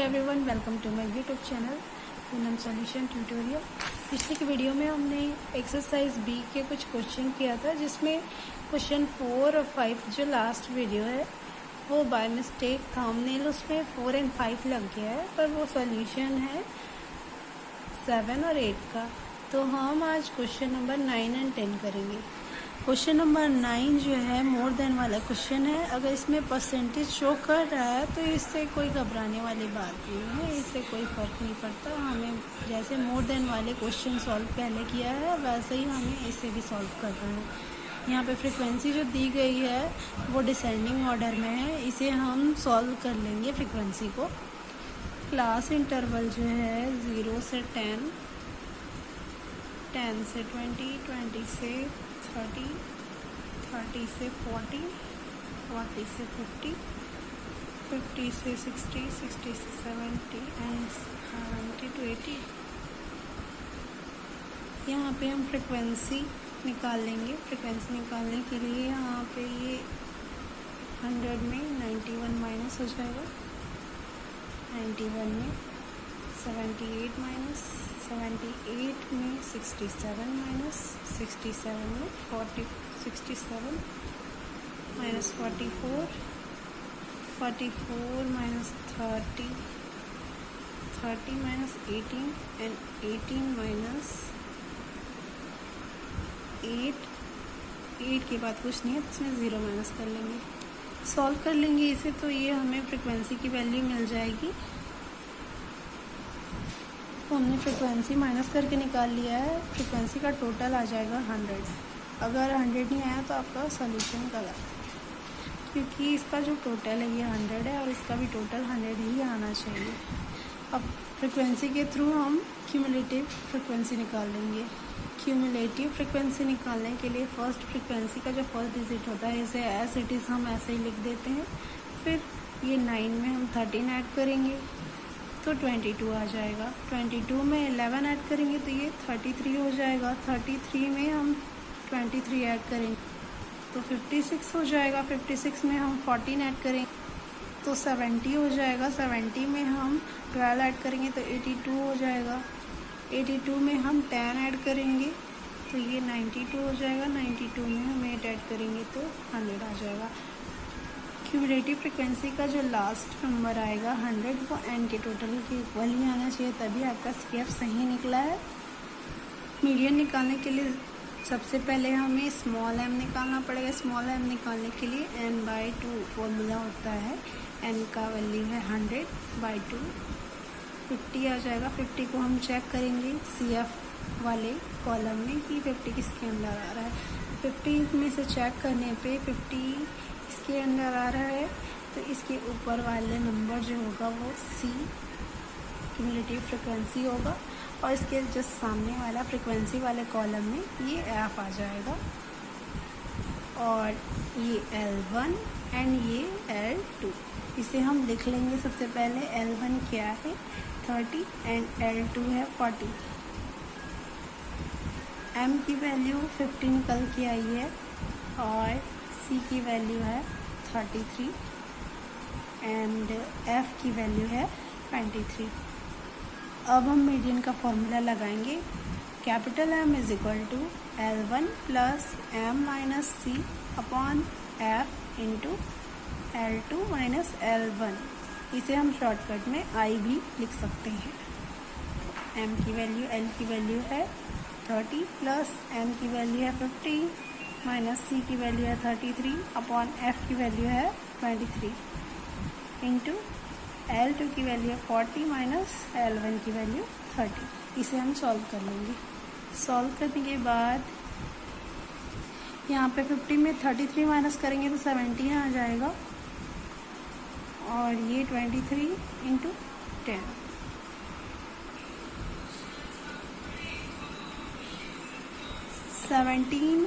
Everyone, welcome to my YouTube channel Poonam solution tutorial. पिछले की video में हमने एक्सरसाइज बी के कुछ क्वेश्चन किया था, जिसमें क्वेश्चन 4 और 5 जो लास्ट वीडियो है वो बाय मिस्टेक थंबनेल उसमें 4 और 5 लग गया है, पर वो सॉल्यूशन है 7 और 8 का। तो हम आज क्वेश्चन नंबर 9 और 10 करेंगे। क्वेश्चन नंबर 9 जो है मोर देन वाला क्वेश्चन है। अगर इसमें परसेंटेज शो कर रहा है तो इससे कोई घबराने वाली बात नहीं है, इससे कोई फ़र्क नहीं पड़ता। हमें जैसे मोर देन वाले क्वेश्चन सॉल्व पहले किया है वैसे ही हमें इसे भी सॉल्व करना है। यहाँ पे फ्रीक्वेंसी जो दी गई है वो डिसेंडिंग ऑर्डर में है, इसे हम सॉल्व कर लेंगे फ्रीक्वेंसी को। क्लास इंटरवल जो है 0 से 10, 10 से 20, 20 से 30, 30 से 40, 40 से 50, 50 से 60, 60 से 70 एंड 70 to 80। यहाँ पे हम फ्रीक्वेंसी निकाल लेंगे। फ्रीक्वेंसी निकालने के लिए यहाँ पे ये 100 में 91 माइनस हो जाएगा, 91 में 78 माइनस, 78 में 67 माइनस, 67 में 67 minus 44, 44 minus 30, 30 minus 18 and 18 minus 8, 8 के बाद कुछ नहीं है, इसमें 0 माइनस कर लेंगे। सॉल्व कर लेंगे इसे तो ये हमें फ्रीक्वेंसी की वैल्यू मिल जाएगी। तो हमने फ्रीक्वेंसी माइनस करके निकाल लिया है। फ्रीक्वेंसी का टोटल आ जाएगा 100। अगर 100 नहीं आया तो आपका सॉल्यूशन गलत है, क्योंकि इसका जो टोटल है ये 100 है और इसका भी टोटल 100 ही आना चाहिए। अब फ्रीक्वेंसी के थ्रू हम क्यूमुलेटिव फ्रीक्वेंसी निकाल लेंगे। क्यूमुलेटिव फ्रीक्वेंसी निकालने के लिए फर्स्ट फ्रीक्वेंसी का जो फर्स्ट डिजिट होता है इसे एज इट इज़ हम ऐसे ही लिख देते हैं। फिर ये 9 में हम 13 ऐड करेंगे तो 22 आ जाएगा। 22 में 11 ऐड करेंगे तो ये 33 हो जाएगा। 33 में हम 23 ऐड करेंगे तो 56 हो जाएगा। 56 में हम 14 ऐड करेंगे तो 70 हो जाएगा। 70 में हम 12 ऐड करेंगे तो 82 हो जाएगा। 82 में हम 10 ऐड करेंगे तो ये 92 हो जाएगा। 92 में हम 8 ऐड करेंगे तो 100 आ जाएगा। क्यूमुलेटिव फ्रीक्वेंसी का जो लास्ट नंबर आएगा 100 वो एन के टोटल के इक्वल ही आना चाहिए, तभी आपका स्केप सही निकला है। मीडियन निकालने के लिए सबसे पहले हमें स्मॉल m निकालना पड़ेगा। स्मॉल m निकालने के लिए n/2 फॉर्मूला होता है। n का वैल्यू है 100/2, 50 आ जाएगा। 50 को हम चेक करेंगे CF वाले कॉलम में कि 50 किसके अंदर आ रहा है। 50 में से चेक करने पे 50 इसके अंदर आ रहा है तो इसके ऊपर वाले नंबर जो होगा वो C क्यूमुलेटिव फ्रीक्वेंसी होगा, और इसके जस्ट सामने वाला फ्रीक्वेंसी वाले कॉलम में ये F आ जाएगा, और ये L1 एंड ये L2। इसे हम लिख लेंगे। सबसे पहले L1 क्या है 30 एंड L2 है 40। M की वैल्यू 50 निकल के आई है और C की वैल्यू है 33 एंड F की वैल्यू है 23। अब हम मीडियन का फॉर्मूला लगाएंगे। Capital M is equal to L1 plus M minus C upon F into L2 minus L1। इसे हम शॉर्टकट में I भी लिख सकते हैं। M की वैल्यू L की वैल्यू है 30 प्लस M की वैल्यू है 50 माइनस C की वैल्यू है 33 अपॉन F की वैल्यू है 23 इंटू L2 की वैल्यू है 40 माइनस L1 की वैल्यू 30। इसे हम सॉल्व कर लेंगे। सॉल्व करने के बाद यहाँ पे 50 में 33 माइनस करेंगे तो 70 आ जाएगा, और ये 23 इंटू 10। सेवेंटीन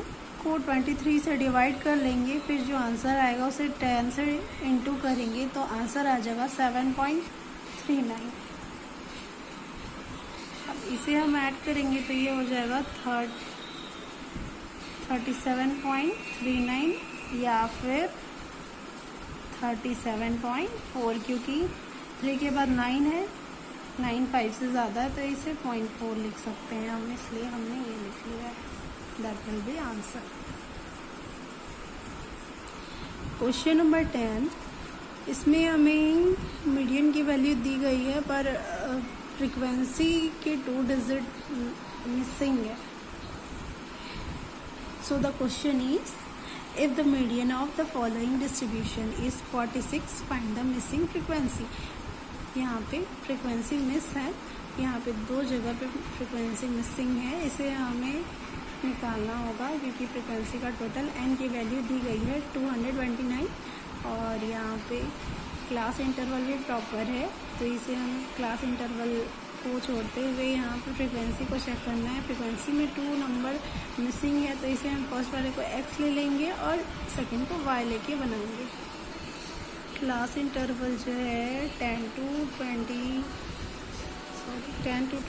को 23 से डिवाइड कर लेंगे, फिर जो आंसर आएगा उसे 10 से इंटू करेंगे तो आंसर आ जाएगा 7.39। अब इसे हम ऐड करेंगे तो ये हो जाएगा 37.39 या फिर 37.4, क्योंकि 3 के बाद 9 है, 9 5 से ज़्यादा है तो इसे 0.4 लिख सकते हैं हम, इसलिए हमने ये लिख लिया है। That will be answer. Question number 10, इसमें हमें मीडियन की वैल्यू दी गई है पर फ्रीक्वेंसी के 2 डिजिट मिसिंग है। So the question is, if the median of the following distribution is 46, find the missing frequency। यहाँ पे फ्रीक्वेंसी मिस है, यहाँ पे 2 जगह पे फ्रीक्वेंसी मिसिंग है, इसे हमें निकालना होगा क्योंकि फ्रीक्वेंसी का टोटल n की वैल्यू दी गई है 229 और यहाँ पे क्लास इंटरवल भी प्रॉपर है, तो इसे हम क्लास इंटरवल को छोड़ते हुए यहाँ पे फ्रीक्वेंसी को चेक करना है। फ्रीक्वेंसी में 2 नंबर मिसिंग है तो इसे हम फर्स्ट वाले को x ले लेंगे और सेकंड को y लेके बनाएंगे। क्लास इंटरवल जो है 10 to 20, 20 to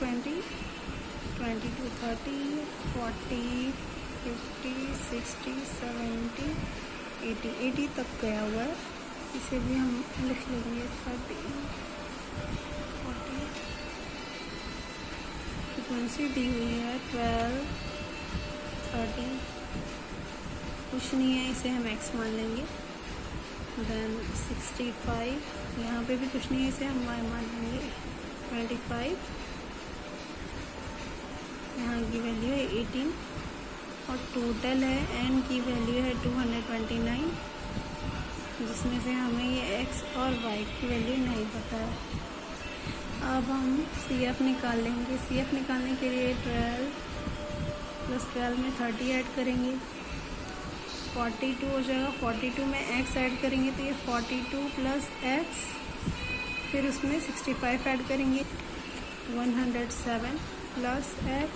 30, 40, 50, 60, 70, 80 तक गया हुआ है, इसे भी हम लिख लेंगे 30, 40। फ्रीक्वेंसी दी हुई है 12, 30, कुछ नहीं है, इसे हम x मान लेंगे। देन 65, यहाँ पे भी कुछ नहीं है, इसे हम y मान लेंगे। 25, यहाँ की वैल्यू है 18 और टोटल है n की वैल्यू है 229, जिसमें से हमें ये x और y की वैल्यू नहीं पता है। अब हम CF निकाल लेंगे। CF निकालने के लिए 12 + 12 में 30 ऐड करेंगे, 42 हो जाएगा। 42 में x ऐड करेंगे तो ये 42 + x, फिर उसमें 65 ऐड करेंगे, 107 + x,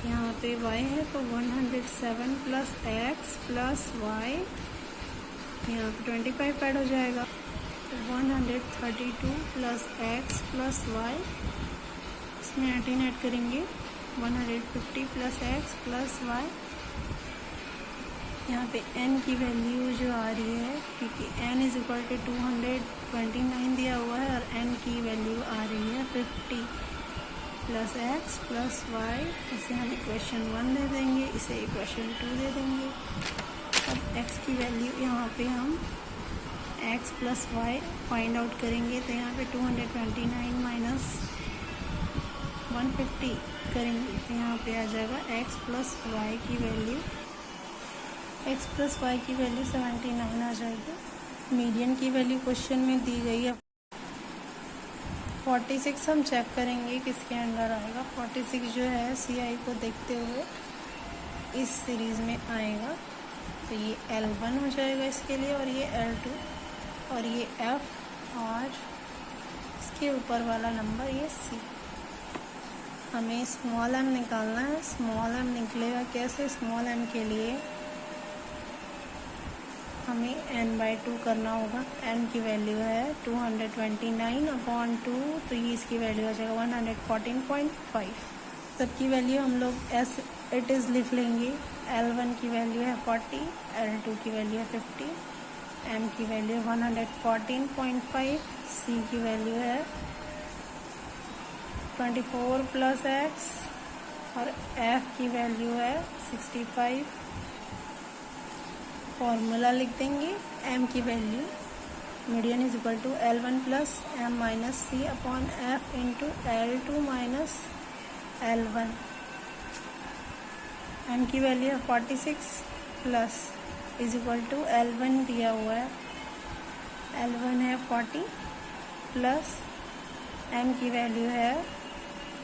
यहाँ पे y है तो 107 + x + y, यहाँ पे 25 ऐड हो जाएगा, 132 + x + y, इसमें 18 ऐड करेंगे, 150 + x + y। यहाँ पे n की वैल्यू जो आ रही है, क्योंकि n = 229 दिया हुआ है और n की वैल्यू आ रही है 50 + x + y, इसे हम इक्वेशन 1 दे देंगे, इसे इक्वेशन 2 दे देंगे। अब x की वैल्यू यहाँ पे हम x + y फाइंड आउट करेंगे, तो यहाँ पे 229 - 150 करेंगे तो यहाँ पे आ जाएगा x + y की वैल्यू, x + y की वैल्यू 79 आ जाएगी। मीडियन की वैल्यू क्वेश्चन में दी गई है 46, हम चेक करेंगे किसके अंडर आएगा। 46 जो है CI को देखते हुए इस सीरीज़ में आएगा, तो ये L1 हो जाएगा इसके लिए, और ये L2, और ये F, और इसके ऊपर वाला नंबर ये C। हमें स्मॉल m निकालना है। स्मॉल m निकलेगा कैसे? स्मॉल m के लिए हमें n/2 करना होगा। n की वैल्यू है 229/2, तो ये इसकी वैल्यू आ जाएगा 114.5। सबकी वैल्यू हम लोग एस इट इज़ लिख लेंगे। L1 की वैल्यू है 40, L2 की वैल्यू है 50, m की वैल्यू 114.5, c की वैल्यू है 24 + x, और f की वैल्यू है 65। फॉर्मूला लिख देंगे। m की value median = L1 + m - c upon f into L2 - L1। m की वैल्यू है 46 प्लस = L1 दिया हुआ है, L1 है 40 प्लस m की वैल्यू है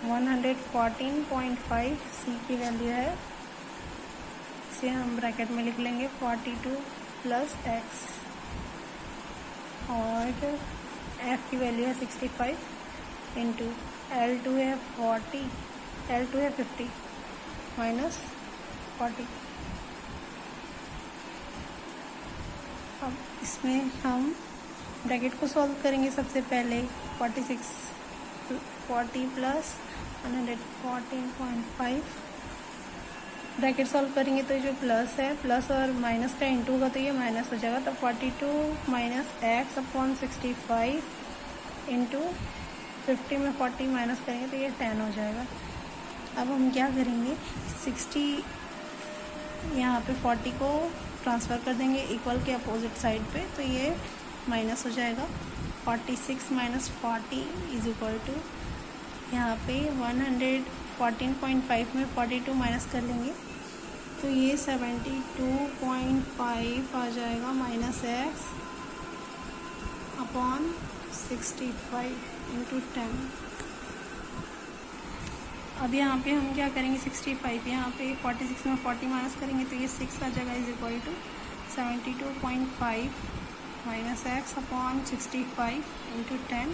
114.5, c की वैल्यू है, इसे हम ब्रैकेट में लिख लेंगे 42 + x, और f की वैल्यू है 65 इंटू L2 है 40, L2 है 50 माइनस 40। अब इसमें हम ब्रैकेट को सॉल्व करेंगे। सबसे पहले 40 + 114.5 ब्रैकेट सॉल्व करेंगे तो जो प्लस है, प्लस और माइनस का इंटू होगा तो ये माइनस हो जाएगा, तो 42 - x/65 इंटू 50 में 40 माइनस करेंगे तो ये 10 हो जाएगा। अब हम क्या करेंगे, 60 यहाँ पे 40 को ट्रांसफ़र कर देंगे इक्वल के अपोजिट साइड पे, तो ये माइनस हो जाएगा। 46 माइनस 40 इज इक्वल टू, यहाँ पे 114.5 में 42 माइनस कर लेंगे तो ये 72.5 आ जाएगा माइनस एक्स अपॉन 65 इंटू 10। अब यहाँ पे हम क्या करेंगे, 65 यहाँ पे 46 में 40 माइनस करेंगे तो ये 6 आ जाएगा is equal to 72.5 minus x upon 65 into 10।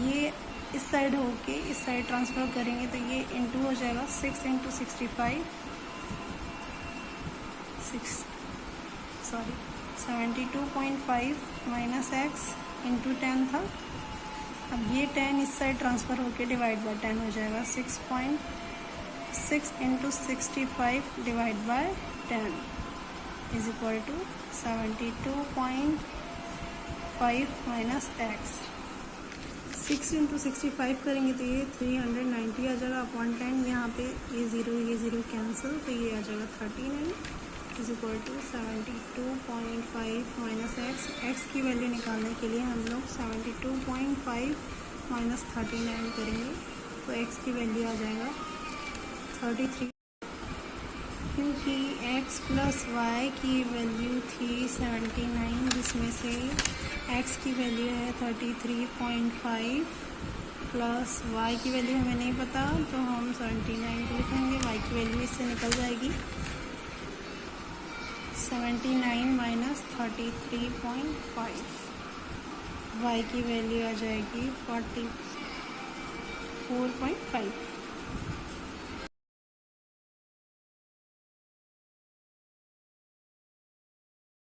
ये इस साइड होके इस साइड ट्रांसफ़र करेंगे तो ये इंटू हो जाएगा 6 इंटू 65 72.5 माइनस एक्स इंटू 10 था। अब ये 10 इस साइड ट्रांसफ़र होके डिवाइड बाय 10 हो जाएगा। 6.6 into 65 divide by 10 is equal to 72.5 minus x. 6 into 65 करेंगे तो ये 390 आ जाएगा अपॉन 10। यहाँ पे ये ज़ीरो कैंसिल तो ये आ जाएगा 39 is equal to 72.5 minus x. X की वैल्यू निकालने के लिए हम लोग 72.5 माइनस 39 करेंगे तो एक्स की वैल्यू आ जाएगा 33, क्योंकि x प्लस वाई की वैल्यू थी 79 जिसमें से x की वैल्यू है 33.5 प्लस y की वैल्यू हमें नहीं पता तो हम 79 लिखेंगे। y की वैल्यू इससे निकल जाएगी 79 माइनस 33.5, y की वैल्यू आ जाएगी 44.5।